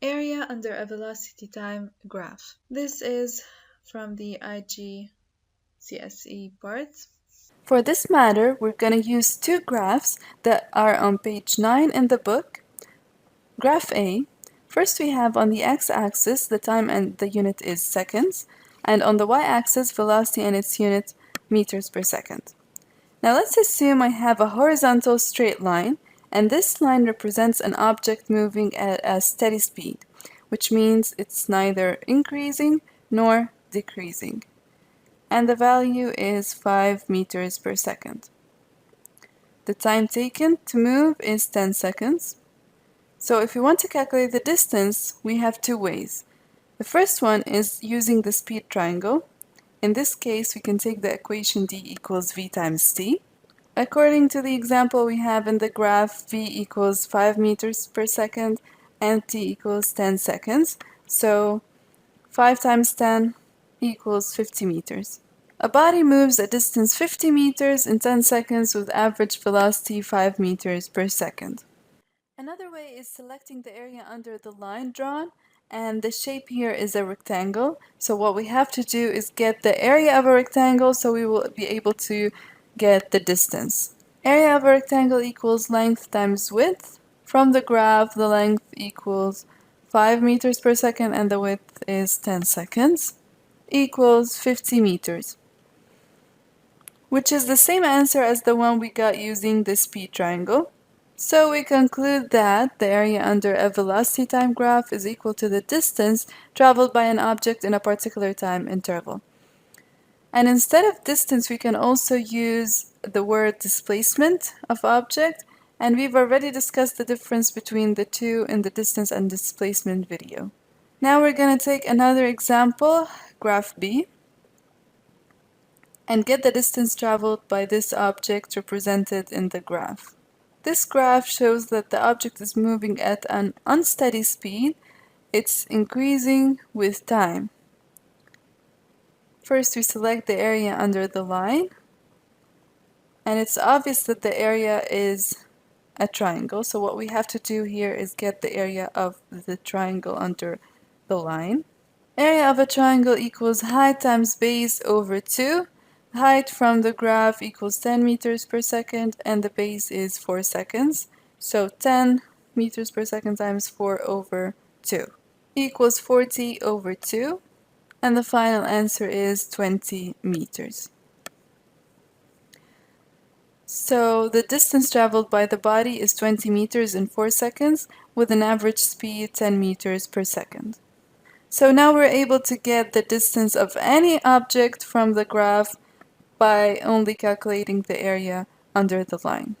Area under a velocity time graph. This is from the IGCSE part. For this matter, we're going to use two graphs that are on page 9 in the book. Graph A. First we have on the x-axis the time and the unit is seconds, and on the y-axis velocity and its unit meters per second. Now let's assume I have a horizontal straight line, and this line represents an object moving at a steady speed, which means it's neither increasing nor decreasing. And the value is 5 meters per second. The time taken to move is 10 seconds. So if we want to calculate the distance, we have two ways. The first one is using the speed triangle. In this case, we can take the equation d equals v times t. According to the example we have in the graph, v equals 5 meters per second and t equals 10 seconds. So 5 times 10 equals 50 meters. A body moves a distance 50 meters in 10 seconds with average velocity 5 meters per second. Another way is selecting the area under the line drawn, and the shape here is a rectangle. So what we have to do is get the area of a rectangle so we will be able to get the distance. Area of a rectangle equals length times width. From the graph, the length equals 5 meters per second and the width is 10 seconds, equals 50 meters, which is the same answer as the one we got using the speed triangle. So we conclude that the area under a velocity time graph is equal to the distance traveled by an object in a particular time interval. And instead of distance, we can also use the word displacement of object, and we've already discussed the difference between the two in the distance and displacement video. Now we're going to take another example, graph B, and get the distance traveled by this object represented in the graph. This graph shows that the object is moving at an unsteady speed. It's increasing with time. First, we select the area under the line, and it's obvious that the area is a triangle. So what we have to do here is get the area of the triangle under the line. Area of a triangle equals height times base over 2. Height from the graph equals 10 meters per second and the base is 4 seconds. So 10 meters per second times 4 over 2 equals 40 over 2. And the final answer is 20 meters. So the distance traveled by the body is 20 meters in 4 seconds with an average speed 10 meters per second. So now we're able to get the distance of any object from the graph by only calculating the area under the line.